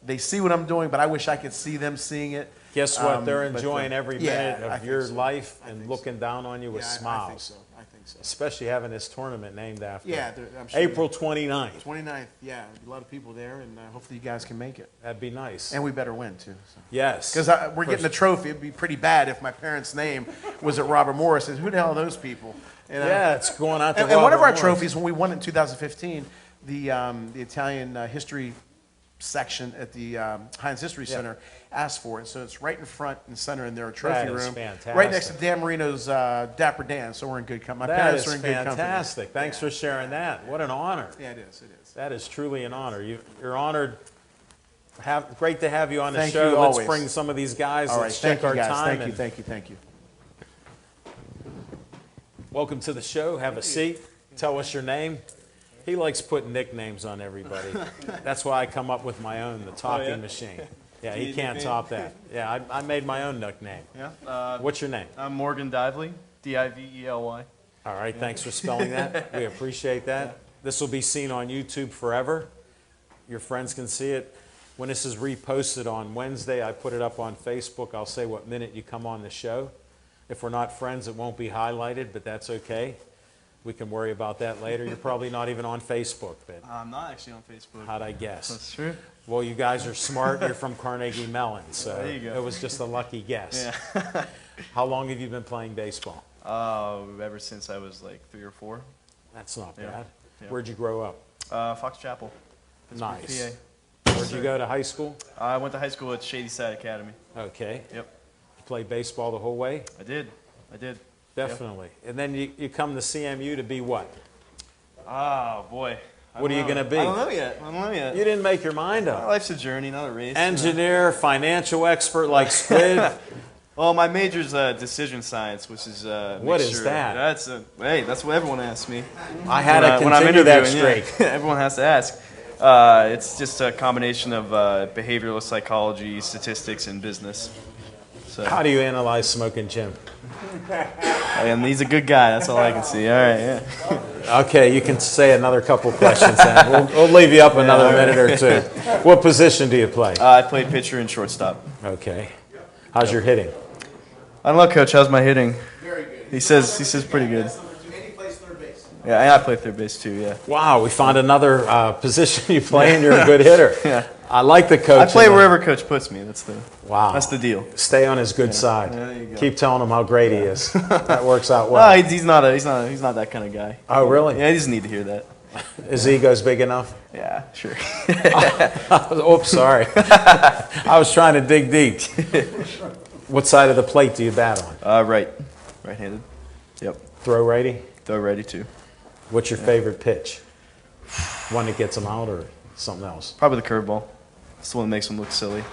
they see what I'm doing, but I wish I could see them seeing it. Guess what? They're But, enjoying every yeah, minute I of think your so. life I and think looking down on you with Yeah, smiles. I think so. I think so. Especially having this tournament named after Yeah, I'm sure. April 29th. 29th, yeah. A lot of people there, and hopefully you guys can make it. That'd be nice. And we better win, too. So. Yes. Because we're getting a trophy. It'd be pretty bad if my parents' name was at Robert Morris. Who the hell are those people? You know? Yeah, it's going out to And one of our Robert Morris. trophies, when we won it in 2015, the Italian history section at the Heinz History Center asked for it. So it's right in front and center in their trophy That is room. fantastic. Right next to Dan Marino's Dapper Dan. So we're in good company. My That parents is are in good company. fantastic. Thanks for sharing that. What an honor. Yeah, it is. It is. That is truly an honor. You're honored. Great to have you on the Thank show. you Let's always. bring some of these guys. All right. Let's Thank check you, our guys. time. Thank you. Thank you. Thank you. Welcome to the show. Have a seat. Tell us your name. He likes putting nicknames on everybody. That's why I come up with my own, the talking machine. Yeah, he can't top that. Yeah, I made my own nickname. Yeah. What's your name? I'm Morgan Dively, Dively. All right, thanks for spelling that. We appreciate that. This will be seen on YouTube forever. Your friends can see it. When this is reposted on Wednesday, I put it up on Facebook. I'll say what minute you come on the show. If we're not friends, it won't be highlighted, but that's okay. We can worry about that later. You're probably not even on Facebook, but I'm not actually on Facebook. how'd I guess? That's true. Well, you guys are smart. You're from Carnegie Mellon, so There you go. it was just a lucky guess. Yeah. How long have you been playing baseball? Ever since I was like 3 or 4. That's not Yeah. bad. Yeah. Where'd you grow up? Fox Chapel. Pittsburgh, Nice. PA. Where'd you go to high school? I went to high school at Shady Side Academy. Okay. Yep. You played baseball the whole way? I did. Definitely. And then you come to CMU to be what? Oh, boy. What are you going to be? I don't know yet. You didn't make your mind up. Life's a journey, not a race. Engineer, financial expert like Squid. Well, my major's decision science, which is What is that? That's what everyone asks me. I had to when I'm continue that interviewing, streak. yeah. Everyone has to ask. It's just a combination of behavioral psychology, statistics, and business. So, How do you analyze Smoking Jim? and he's a good guy. That's all I can see. All right, yeah. Okay, you can say another couple questions then. We'll leave you up another minute or two. What position do you play? I played pitcher and shortstop. Okay. How's your hitting? I don't know, Coach. How's my hitting? Very good. He says pretty good. And he plays third base. Yeah, and I play third base too. Yeah. Wow, we found another position you play and you're a good hitter. Yeah. I like the coach. I play wherever Coach puts me. That's the deal. Stay on his good side. Yeah, there you go. Keep telling him how great he is. That works out No, well. he's not that kind of guy. Oh, really? Yeah, he doesn't need to hear that. His ego's big enough? Yeah, sure. Oops, sorry. I was trying to dig deep. What side of the plate do you bat on? Right-handed. Yep. Throw righty? Throw ready too. What's your favorite pitch? One that gets them out or something else? Probably the curveball. It's the one that makes them look silly.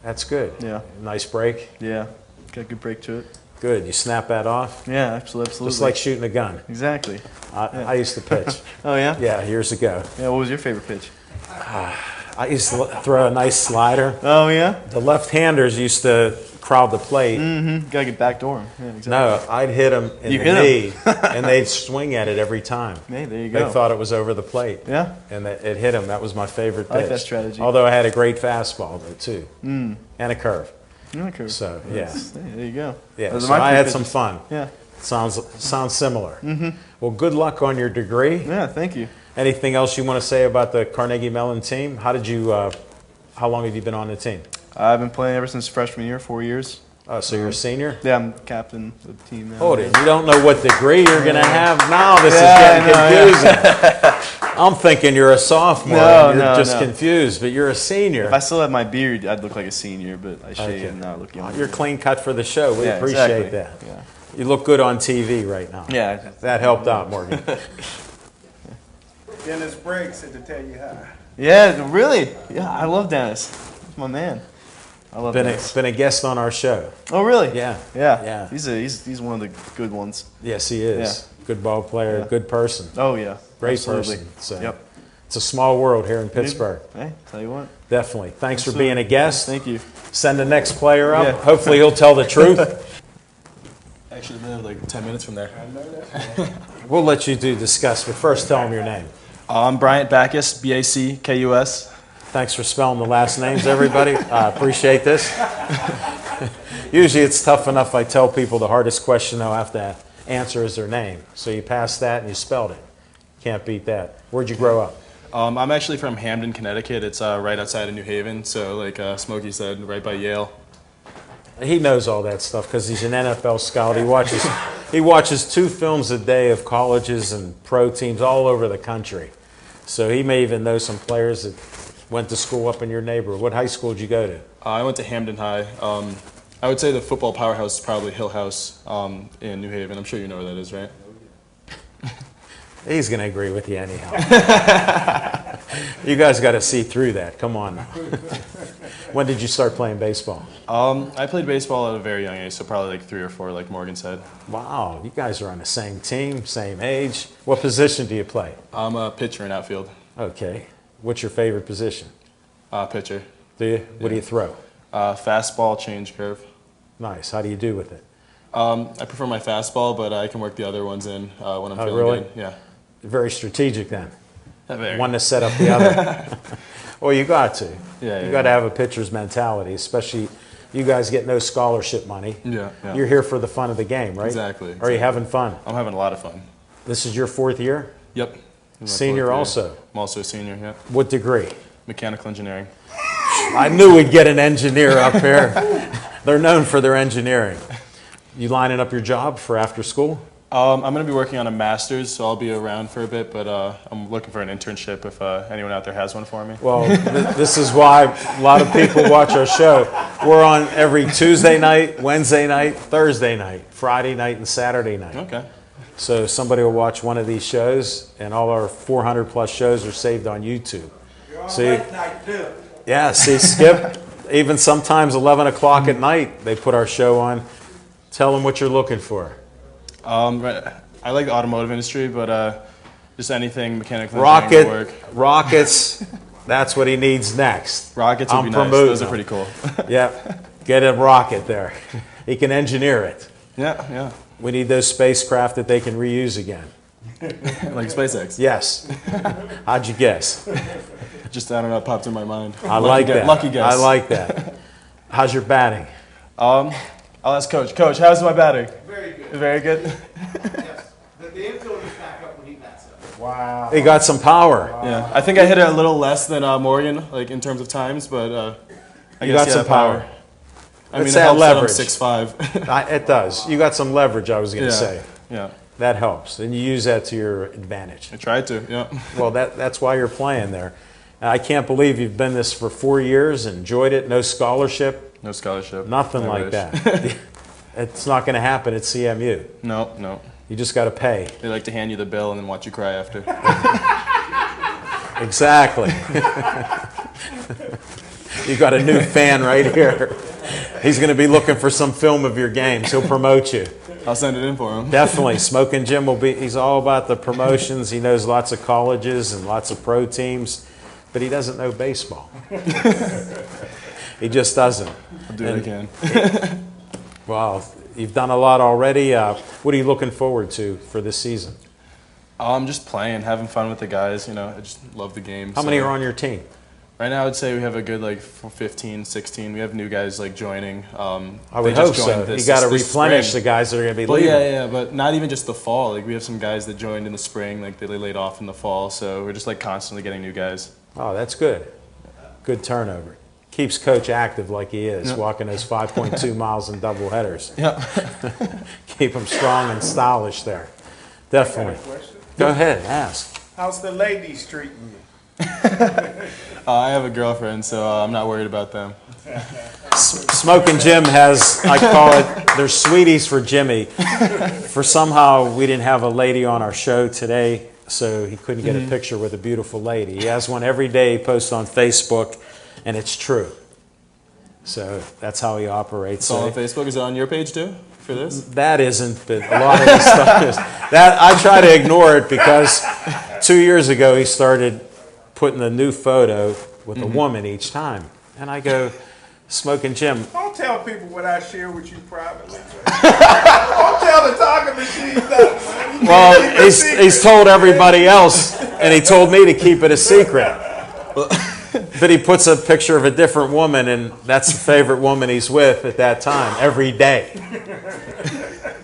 That's good. Yeah. Nice break? Yeah. Got a good break to it. Good. You snap that off? Yeah, absolutely. Just like shooting a gun. Exactly. I used to pitch. Oh yeah. Yeah, years ago. Yeah. What was your favorite pitch? I used to throw a nice slider. Oh yeah. The left-handers used to crowd the plate. Mm-hmm. Gotta get back door. Yeah, exactly. No, I'd hit them in You the hit 'em. knee, and they'd swing at it every time. Hey, there you go. They thought it was over the plate. Yeah. And it hit them. That was my favorite pitch. I like that strategy. Although I had a great fastball, though, too. And a curve. Okay. So, yeah. Hey, there you go. Yeah, Those are so my I three had pitches. some fun. Yeah. Sounds similar. Mm-hmm. Well, good luck on your degree. Yeah. Thank you. Anything else you want to say about the Carnegie Mellon team? How long have you been on the team? I've been playing ever since freshman year, 4 years. Oh, so you're a senior? Yeah, I'm captain of the team now. Hold it. You don't know what degree you're going to have now. This Yeah, is getting confusing. I'm thinking you're a sophomore. No, and you're no, just no. confused, but you're a senior. If I still had my beard, I'd look like a senior, but I shave Okay. and now I look young. You're clean cut for the show. We Yeah, appreciate exactly. that. Yeah. You look good on TV right now. Yeah. That helped out, Morgan. Dennis Briggs said to tell you hi. Yeah, really? Yeah, I love Dennis. He's my man. I love Dennis. Been a guest on our show. Oh, really? Yeah. Yeah. Yeah. He's one of the good ones. Yes, he is. Yeah. Good ball player, Yeah. good person. Oh, yeah. Great Absolutely. person. So Yep. it's a small world here in Pittsburgh. Hey, tell you what. Definitely. Thanks for Absolutely. being a guest. Thank you. Send the next player up. Yeah. Hopefully he'll tell the truth. Actually, live like 10 minutes from there. We'll let you discuss, but first tell him your name. I'm Bryant Backus, B-A-C-K-U-S. Thanks for spelling the last names, everybody. I appreciate this. Usually it's tough enough I tell people the hardest question they'll have to answer is their name. So you passed that and you spelled it. Can't beat that. Where'd you grow up? I'm actually from Hamden, Connecticut. It's right outside of New Haven, so like Smokey said, right by Yale. He knows all that stuff because he's an NFL scout. He watches 2 films a day of colleges and pro teams all over the country. So he may even know some players that went to school up in your neighborhood. What high school did you go to? I went to Hamden High. I would say the football powerhouse is probably Hill House in New Haven. I'm sure you know where that is, right? He's going to agree with you anyhow. You guys got to see through that. Come on now. When did you start playing baseball? I played baseball at a very young age, so probably like 3 or 4, like Morgan said. Wow, you guys are on the same team, same age. What position do you play? I'm a pitcher in outfield. Okay. What's your favorite position? Pitcher. Do you? What do you throw? Fastball, change curve. Nice. How do you do with it? I prefer my fastball, but I can work the other ones in when I'm feeling really? good. Yeah. Very strategic then. Very. One to set up the other. Well, you got to. Yeah, you yeah, got to have a pitcher's mentality, especially you guys get no scholarship money. Yeah, yeah. You're here for the fun of the game, right? Exactly. Are you having fun? I'm having a lot of fun. This is your 4th year? Yep. This is my Senior 4th year. also? I'm also a senior, yeah. What degree? Mechanical engineering. I knew we'd get an engineer up here. They're known for their engineering. You lining up your job for after school? I'm going to be working on a master's, so I'll be around for a bit, but I'm looking for an internship if anyone out there has one for me. Well, this is why a lot of people watch our show. We're on every Tuesday night, Wednesday night, Thursday night, Friday night, and Saturday night. Okay. So somebody will watch one of these shows, and all our 400 plus shows are saved on YouTube. You're on See? late night too. Yeah, see, Skip, even sometimes 11 o'clock at night, they put our show on. Tell them what you're looking for. I like the automotive industry, but just anything mechanical engineering work. Rockets, that's what he needs next. Rockets would be nice. promoting Those are them. pretty cool. Yeah, get a rocket there. He can engineer it. Yeah. We need those spacecraft that they can reuse again. Like SpaceX. Yes. How'd you guess? Just, I don't know, it popped in my mind. I like that. Lucky guess. I like that. How's your batting? I'll ask Coach. Coach, how's my batting? Very good. Very good? Yes. The infield is back up when he bats up. Wow. He got some power. Yeah. I think I hit it a little less than Morgan, like in terms of times, but I You guess got some power. I mean, It's it that helps leverage. that I'm 6'5". It does. You got some leverage, I was going to say. Yeah. That helps. And you use that to your advantage. I tried to, yeah. Well, that's why you're playing there. I can't believe you've been this for 4 years, enjoyed it, no scholarship. No scholarship. Nothing I like wish. that. It's not going to happen at CMU. No. You just got to pay. They like to hand you the bill and then watch you cry after. Exactly. You got a new fan right here. He's going to be looking for some film of your games. He'll promote you. I'll send it in for him. Definitely. Smoking Jim he's all about the promotions. He knows lots of colleges and lots of pro teams, but he doesn't know baseball. He just doesn't. I'll do what I can. Well, you've done a lot already. What are you looking forward to for this season? I'm just playing, having fun with the guys. I just love the game. How many are on your team? Right now, I would say we have a good 15, 16. We have new guys joining. I would hope so. You got to replenish the guys that are going to be leaving. Yeah, but not even just the fall. We have some guys that joined in the spring, they laid off in the fall. So we're just constantly getting new guys. Oh, that's good. Good turnover. Keeps Coach active like he is, walking those 5.2 miles in double headers. Yeah. Keep him strong and stylish there. Definitely. Go ahead, ask. How's the ladies treating you? I have a girlfriend, so I'm not worried about them. Smoking Jim has, I call it, they're sweeties for Jimmy. For somehow we didn't have a lady on our show today, so he couldn't get a picture with a beautiful lady. He has one every day he posts on Facebook, and it's true. So that's how he operates. It's all on Facebook. Is it on your page too for this? That isn't, but a lot of this stuff is. That I try to ignore it because 2 years ago he started putting a new photo with a woman each time. And I go, Smoking Jim. Don't tell people what I share with you privately. Don't tell the talking machine that. Well, he's told everybody else, and he told me to keep it a secret. But he puts a picture of a different woman, and that's the favorite woman he's with at that time, every day.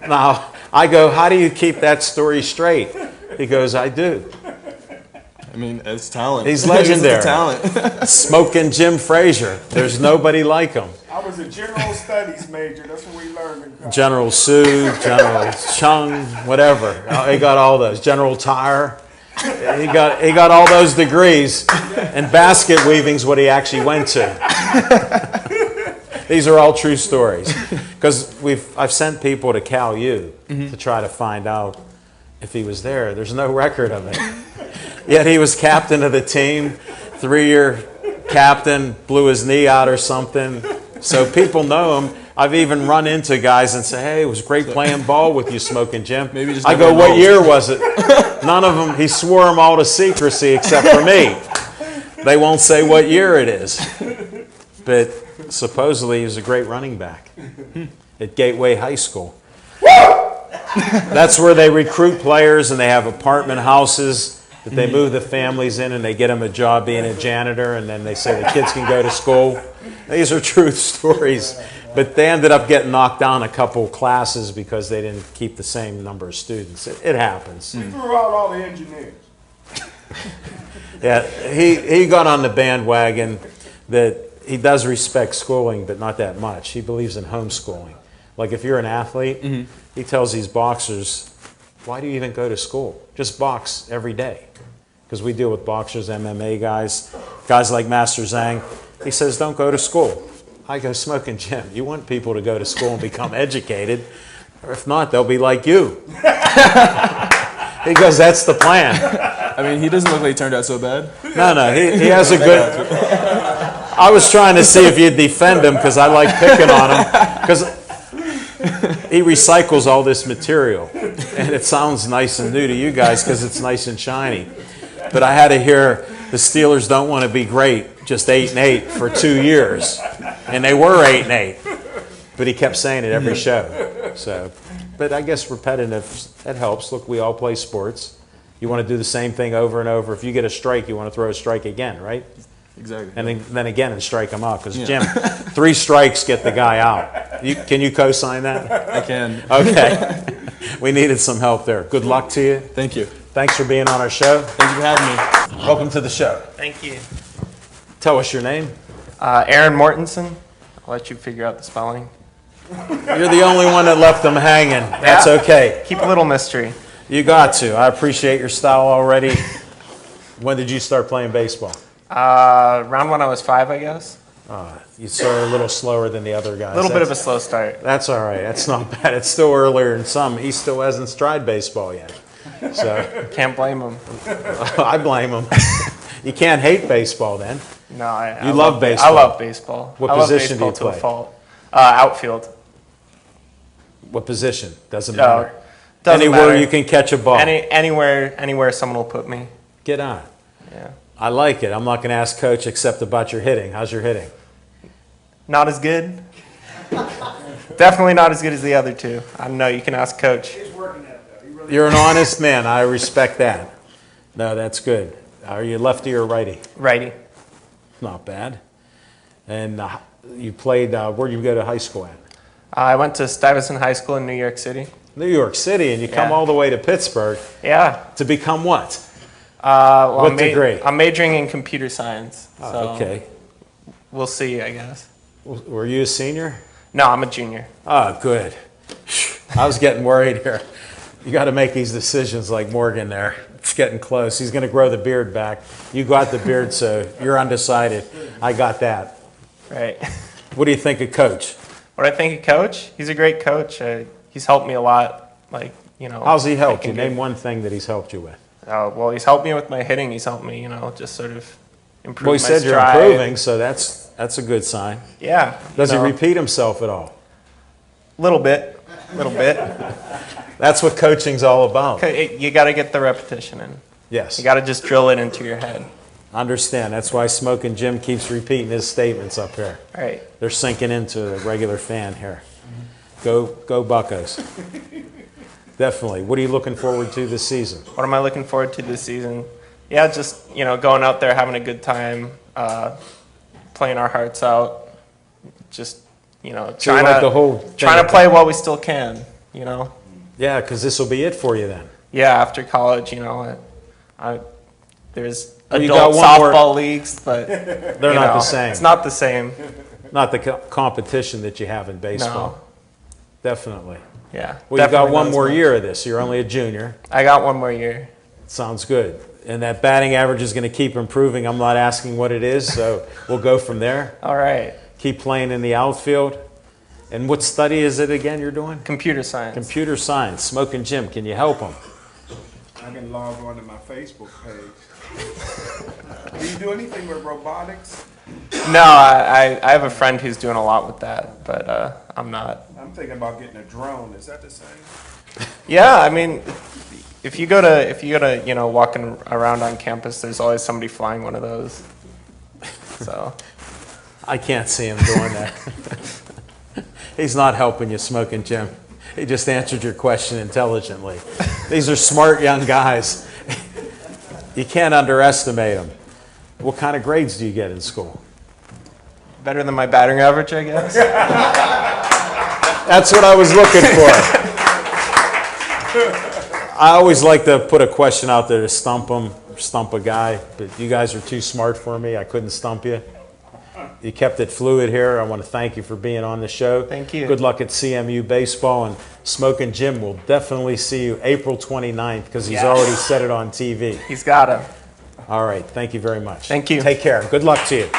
Now, I go, how do you keep that story straight? He goes, I do. I mean, it's talent. He's legendary. Talent. Smoking Jim Frazier. There's nobody like him. I was a general studies major. That's what we learned in college. General Sue, General Chung, whatever. He got all those. General Tire. He got all those degrees. And basket weaving's what he actually went to. These are all true stories. Because I've sent people to Cal U to try to find out if he was there. There's no record of it. Yet he was captain of the team, 3-year captain, blew his knee out or something. So people know him. I've even run into guys and say, hey, it was great playing ball with you, Smoking Jim. Maybe just I go, what year was it? None of them, he swore them all to secrecy except for me. They won't say what year it is. But supposedly he was a great running back at Gateway High School. That's where they recruit players and they have apartment houses that they move the families in and they get them a job being a janitor and then they say the kids can go to school. These are true stories. But they ended up getting knocked down a couple classes because they didn't keep the same number of students. It happens. We threw out all the engineers. Yeah, he got on the bandwagon that he does respect schooling, but not that much. He believes in homeschooling. Like if you're an athlete, he tells these boxers, why do you even go to school? Just box every day. Because we deal with boxers, MMA guys like Master Zhang. He says, don't go to school. I go, Smoking Jim, you want people to go to school and become educated. Or if not, they'll be like you. He goes, that's the plan. I mean, he doesn't look like he turned out so bad. No, he has a good... I was trying to see if you'd defend him because I like picking on him. Because he recycles all this material. And it sounds nice and new to you guys because it's nice and shiny. But I had to hear the Steelers don't want to be great, just 8-8 for 2 years. And they were 8-8. But he kept saying it every show. So, but I guess repetitive, that helps. Look, we all play sports. You want to do the same thing over and over. If you get a strike, you want to throw a strike again, right? Exactly. And then again and strike him out. Because, Jim, 3 strikes get the guy out. Can you co-sign that? I can. Okay. We needed some help there. Good luck to you. Thank you. Thanks for being on our show. Thank you for having me. Welcome to the show. Thank you. Tell us your name. Aaron Mortensen. I'll let you figure out the spelling. You're the only one that left them hanging. That's okay. Keep a little mystery. You got to. I appreciate your style already. When did you start playing baseball? Around when I was 5, I guess. You started a little slower than the other guys. A little bit of a slow start. That's all right. That's not bad. It's still earlier than some. He still hasn't tried baseball yet. So Can't blame him. I blame him. You can't hate baseball then. No, I love baseball. I love baseball. What I love position do baseball you to a play? fault. Outfield. What position? Doesn't No, matter. doesn't Anywhere matter. you can catch a ball. Anywhere someone will put me. Get on. Yeah. I like it. I'm not going to ask Coach except about your hitting. How's your hitting? Not as good. Definitely not as good as the other two. I don't know. You can ask Coach. You're an honest man. I respect that. No, that's good. Are you lefty or righty? Righty. Not bad. And you played, where did you go to high school at? I went to Stuyvesant High School in New York City. New York City, and you come Yeah. all the way to Pittsburgh Yeah. to become what? Well, What degree? I'm majoring in computer science. So Oh, okay. We'll see, I guess. Were you a senior? No, I'm a junior. Oh, good. I was getting worried here. You got to make these decisions like Morgan there. It's getting close. He's going to grow the beard back. You got the beard, so you're undecided. I got that. Right. What do you think of Coach? What I think of Coach? He's a great coach. He's helped me a lot. Like, you know. How's he helped you? I can Name one thing that he's helped you with. Well, he's helped me with my hitting. He's helped me, you know, just sort of improve Well, my he said you're stride. improving, so that's a good sign. Yeah. Does he you know, repeat himself at all? Little bit. That's what coaching's all about. You got to get the repetition in. Yes. You got to just drill it into your head. Understand. That's why Smoking Jim keeps repeating his statements up here. Right. They're sinking into the regular fan here. Go Buccos. Definitely. What are you looking forward to this season? What am I looking forward to this season? Yeah, just, you know, going out there, having a good time, playing our hearts out, just, you know, So you like the whole thing trying of to play while we still can, you know. Yeah, because this will be it for you then. Yeah, after college, you know, there's Well, you adult got one softball more- leagues, but They're you not know, the same. It's not the same. Not the competition that you have in baseball. No. Definitely. Yeah. Well, you got definitely one not as more much. year of this. You're only a junior. I got one more year. Sounds good. And that batting average is going to keep improving. I'm not asking what it is, so we'll go from there. All right. Keep playing in the outfield. And what study is it again you're doing? Computer science. Computer science. Smoking Jim, can you help him? I can log on to my Facebook page. Do you do anything with robotics? No, I have a friend who's doing a lot with that, but I'm not. I'm thinking about getting a drone. Is that the same? Yeah, I mean, if you go to you know, walking around on campus, there's always somebody flying one of those. So I can't see him doing that. He's not helping you, Smoking Jim. He just answered your question intelligently. These are smart young guys. You can't underestimate them. What kind of grades do you get in school? better than my batting average, I guess. That's what I was looking for. I always like to put a question out there to stump them, stump a guy, but you guys are too smart for me. I couldn't stump you. You kept it fluid here. I want to thank you for being on the show. Thank you. Good luck at CMU baseball, and Smoking Jim will definitely see you April 29th because he's already said it on TV. He's got him. All right. Thank you very much. Thank you. Take care. Good luck to you.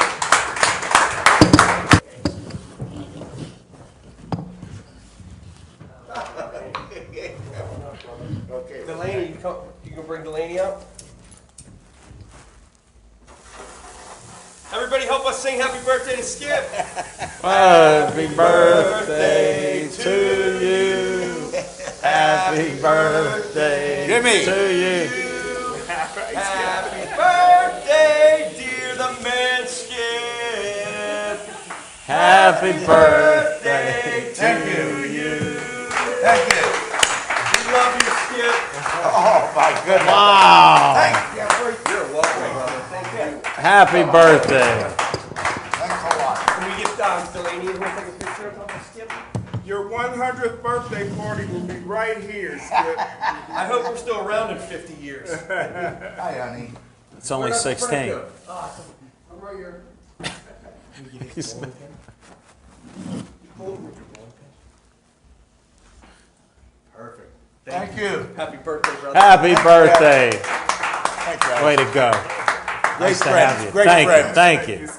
Delaney, you can bring Delaney up? Everybody help us sing happy birthday to Skip. Happy birthday to you. Happy birthday to you. Happy birthday, dear the man Skip. Happy birthday to Thank you. Thank you. We love you, Skip. Oh, my goodness. Wow. Thank you. You're welcome, brother. Thank you. Happy birthday. Thanks a lot. Can we get Delaney to take a picture of Uncle Skip? Your 100th birthday party will be right here, Skip. I hope we're still around in 50 years. Hi, honey. It's only 16. Awesome. I'm right here. Perfect. Thank you. Happy birthday, brother. Happy birthday. Thanks, guys. Way to go. Great Nice to friends. have you. Great Thank friends. you. Thank you.